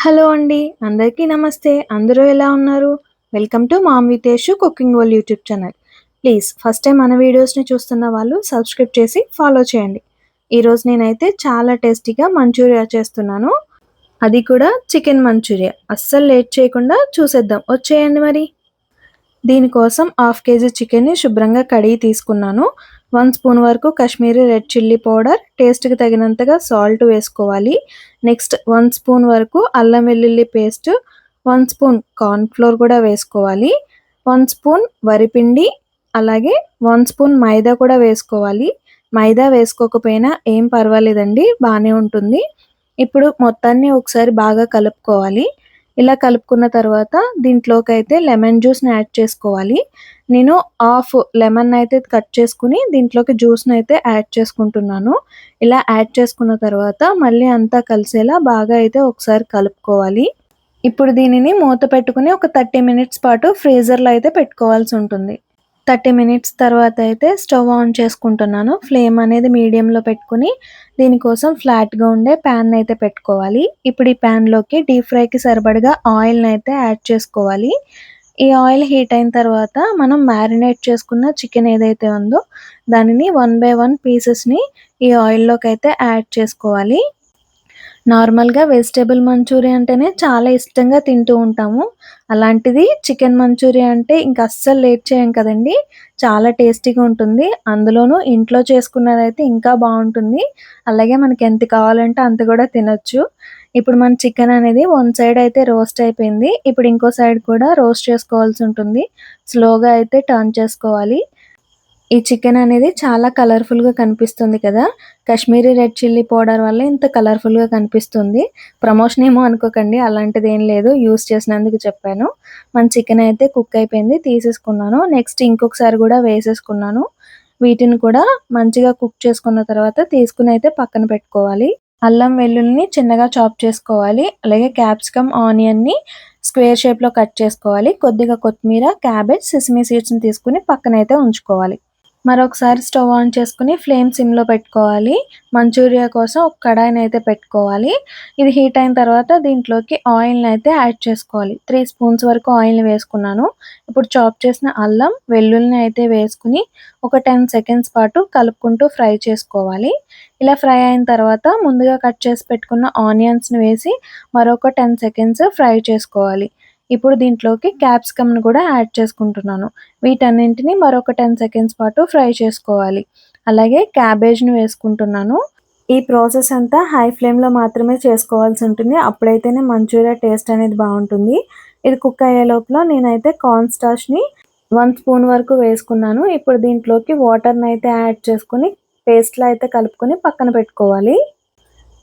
Hello అండి. అందరికీ నమస్తే. అందరూ ఎలా ఉన్నారు? Welcome to mom with Yashu cooking world YouTube channel. Please first time మన వీడియోస్‌ని చూస్తున్న వాళ్ళు సబ్స్క్రైబ్ చేసి ఫాలో చేయండి. ఈరోజు నేనైతే చాలా టేస్టీగా మంచూరియా చేస్తున్నాను. అది కూడా చికెన్ మంచూరియా. అస్సలు లేట్ చేయకుండా చూసేద్దాం. వచ్చేయండి మరి. దీనికోసం హాఫ్ కేజీ చికెన్‌ని శుభ్రంగా కడిగి తీసుకున్నాను. 1 స్పూన్ వరకు కాశ్మీరీ రెడ్ చిల్లీ పౌడర్, టేస్ట్‌కి తగినంతగా సాల్ట్ వేసుకోవాలి. నెక్స్ట్ 1 స్పూన్ వరకు అల్లం వెల్లుల్లి పేస్ట్, 1 స్పూన్ కార్న్ ఫ్లోర్ కూడా వేసుకోవాలి. 1 స్పూన్ వరిపిండి, అలాగే 1 స్పూన్ మైదా కూడా వేసుకోవాలి. మైదా వేసుకోకపోయినా ఏం పర్వాలేదండి, బానే ఉంటుంది. ఇప్పుడు మొత్తాన్ని ఒకసారి బాగా కలుపుకోవాలి. ఇలా కలుపుకున్న తర్వాత దీంట్లోకైతే లెమన్ జ్యూస్‌ని యాడ్ చేసుకోవాలి. నేను హాఫ్ లెమన్ అయితే కట్ చేసుకొని దీంట్లోకి జ్యూస్‌నైతే యాడ్ చేసుకుంటున్నాను. ఇలా యాడ్ చేసుకున్న తర్వాత మళ్ళీ అంతా కలిసేలా బాగా అయితే ఒకసారి కలుపుకోవాలి. ఇప్పుడు దీనిని మూత పెట్టుకొని ఒక 30 మినిట్స్ పాటు ఫ్రీజర్‌లో అయితే పెట్టుకోవాల్సి ఉంటుంది. 30 మినిట్స్ తర్వాత అయితే స్టవ్ ఆన్ చేసుకుంటున్నాను. ఫ్లేమ్ అనేది మీడియంలో పెట్టుకొని దీనికోసం ఫ్లాట్‌గా ఉండే ప్యాన్‌ని అయితే పెట్టుకోవాలి. ఇప్పుడు ఈ ప్యాన్‌లోకి డీప్ ఫ్రైకి సరిపడగా ఆయిల్‌ని అయితే యాడ్ చేసుకోవాలి. ఈ ఆయిల్ హీట్ అయిన తర్వాత మనం మ్యారినేట్ చేసుకున్న చికెన్ ఏదైతే ఉందో దానిని 1 బై 1 పీసెస్‌ని ఈ ఆయిల్‌లోకైతే యాడ్ చేసుకోవాలి. నార్మల్‌గా వెజిటబుల్ మంచూరియా అంటేనే చాలా ఇష్టంగా తింటూ ఉంటాము. అలాంటిది చికెన్ మంచూరియా అంటే ఇంక అస్సలు లేట్ చేయం కదండీ! చాలా టేస్టీగా ఉంటుంది. అందులోనూ ఇంట్లో చేసుకున్నదైతే ఇంకా బావుంటుంది. అలాగే మనకి ఎంత కావాలంటే అంత కూడా తినొచ్చు. ఇప్పుడు మన చికెన్ అనేది వన్ సైడ్ అయితే రోస్ట్ అయిపోయింది. ఇప్పుడు ఇంకో సైడ్ కూడా రోస్ట్ చేసుకోవాల్సి ఉంటుంది. స్లోగా అయితే టర్న్ చేసుకోవాలి. ఈ చికెన్ అనేది చాలా కలర్‌ఫుల్‌గా కనిపిస్తుంది కదా! కాశ్మీరీ రెడ్ చిల్లీ పౌడర్ వల్ల ఇంత కలర్‌ఫుల్‌గా కనిపిస్తుంది. ప్రమోషన్ ఏమో అనుకోకండి, అలాంటిదేం లేదు. యూజ్ చేసినందుకు చెప్పాను. మన చికెన్ అయితే కుక్ అయిపోయింది. తీసేసుకున్నాను. నెక్స్ట్ ఇంకొకసారి కూడా వేసేసుకున్నాను. వీటిని కూడా మంచిగా కుక్ చేసుకున్న తర్వాత తీసుకొని అయితే పక్కన పెట్టుకోవాలి. అల్లం వెల్లుల్లిని చిన్నగా చాప్ చేసుకోవాలి. అలాగే క్యాప్సికమ్, ఆనియన్‌ని స్క్వేర్ షేప్‌లో కట్ చేసుకోవాలి. కొద్దిగా కొత్తిమీర, క్యాబేజ్, సెసమీ సీడ్స్‌ని తీసుకొని పక్కనైతే ఉంచుకోవాలి. మరొకసారి స్టవ్ ఆన్ చేసుకొని ఫ్లేమ్ సిమ్‌లో పెట్టుకోవాలి. మంచూరియా కోసం ఒక కడాయినైతే పెట్టుకోవాలి. ఇది హీట్ అయిన తర్వాత దీంట్లోకి ఆయిల్‌నైతే యాడ్ చేసుకోవాలి. 3 స్పూన్స్ వరకు ఆయిల్‌ని వేసుకున్నాను. ఇప్పుడు చాప్ చేసిన అల్లం, వెల్లుల్లిని అయితే వేసుకొని ఒక 10 సెకండ్స్ పాటు కలుపుకుంటూ ఫ్రై చేసుకోవాలి. ఇలా ఫ్రై అయిన తర్వాత ముందుగా కట్ చేసి పెట్టుకున్న ఆనియన్స్‌ని వేసి మరొక 10 సెకండ్స్ ఫ్రై చేసుకోవాలి. ఇప్పుడు దీంట్లోకి క్యాప్సికమ్‌ని కూడా యాడ్ చేసుకుంటున్నాను. వీటన్నింటిని మరొక 10 సెకండ్స్ పాటు ఫ్రై చేసుకోవాలి. అలాగే క్యాబేజ్‌ని వేసుకుంటున్నాను. ఈ ప్రాసెస్ అంతా హై ఫ్లేమ్‌లో మాత్రమే చేసుకోవాల్సి ఉంటుంది. అప్పుడైతేనే మంచూరియా టేస్ట్ అనేది బావుంటుంది. ఇది కుక్ అయ్యే లోపల నేనైతే కార్న్ స్టార్చ్‌ని 1 స్పూన్ వరకు వేసుకున్నాను. ఇప్పుడు దీంట్లోకి వాటర్‌నైతే యాడ్ చేసుకొని పేస్ట్‌లా అయితే కలుపుకొని పక్కన పెట్టుకోవాలి.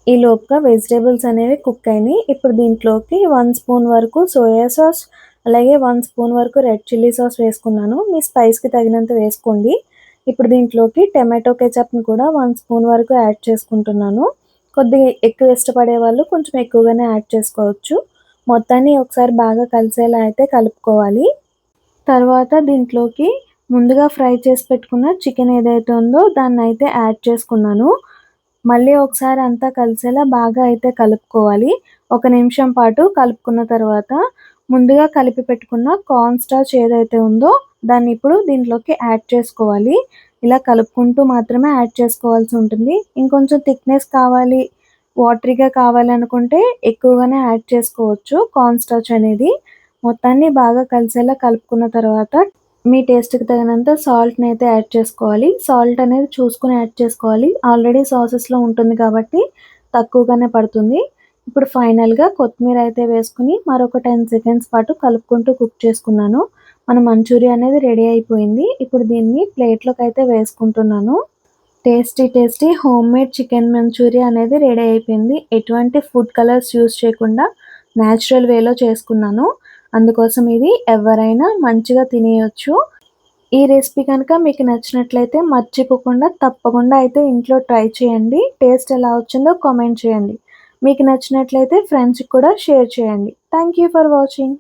ఈ లోపుగా వెజిటబుల్స్ అనేవి కుక్ అయినాయి. ఇప్పుడు దీంట్లోకి 1 స్పూన్ వరకు సోయా సాస్, అలాగే 1 స్పూన్ వరకు రెడ్ చిల్లీ సాస్ వేసుకున్నాను. మీ స్పైస్‌కి తగినంత వేసుకోండి. ఇప్పుడు దీంట్లోకి టమాటో కెచప్‌ని కూడా 1 స్పూన్ వరకు యాడ్ చేసుకుంటున్నాను. కొద్దిగా ఎక్కువ ఇష్టపడే వాళ్ళు కొంచెం ఎక్కువగానే యాడ్ చేసుకోవచ్చు. మొత్తాన్ని ఒకసారి బాగా కలిసేలా అయితే కలుపుకోవాలి. తర్వాత దీంట్లోకి ముందుగా ఫ్రై చేసి పెట్టుకున్న చికెన్ ఏదైతే ఉందో దాన్నయితే యాడ్ చేసుకున్నాను. మళ్ళీ ఒకసారి అంతా కలిసేలా బాగా అయితే కలుపుకోవాలి. ఒక నిమిషం పాటు కలుపుకున్న తర్వాత ముందుగా కలిపి పెట్టుకున్న కార్న్ స్టార్చ్ ఏదైతే ఉందో దాన్ని ఇప్పుడు దీంట్లోకి యాడ్ చేసుకోవాలి. ఇలా కలుపుకుంటూ మాత్రమే యాడ్ చేసుకోవాల్సి ఉంటుంది. ఇంకొంచెం థిక్‌నెస్ కావాలి, వాటరీగా కావాలనుకుంటే ఎక్కువగానే యాడ్ చేసుకోవచ్చు కార్న్ స్టార్చ్ అనేది. మొత్తాన్ని బాగా కలిసేలా కలుపుకున్న తర్వాత మీ టేస్ట్‌కి తగినంత సాల్ట్‌నైతే యాడ్ చేసుకోవాలి. సాల్ట్ అనేది చూసుకొని యాడ్ చేసుకోవాలి. ఆల్రెడీ సాసెస్‌లో ఉంటుంది కాబట్టి తక్కువగానే పడుతుంది. ఇప్పుడు ఫైనల్‌గా కొత్తిమీర అయితే వేసుకొని మరొక 10 సెకండ్స్ పాటు కలుపుకుంటూ కుక్ చేసుకున్నాను. మన మంచూరియా అనేది రెడీ అయిపోయింది. ఇప్పుడు దీన్ని ప్లేట్‌లోకైతే వేసుకుంటున్నాను. Tasty tasty homemade chicken manchurian అనేది రెడీ అయిపోయింది. ఎటువంటి ఫుడ్ కలర్స్ యూజ్ చేయకుండా నేచురల్ వేలో చేసుకున్నాను. అందుకోసం ఇది ఎవరైనా మంచిగా తినేయొచ్చు. ఈ రెసిపీ కనుక మీకు నచ్చినట్లయితే మర్చిపోకుండా తప్పకుండా అయితే ఇంట్లో ట్రై చేయండి. టేస్ట్ ఎలా వచ్చిందో కామెంట్ చేయండి. మీకు నచ్చినట్లయితే ఫ్రెండ్స్‌కి కూడా షేర్ చేయండి. Thank you for watching.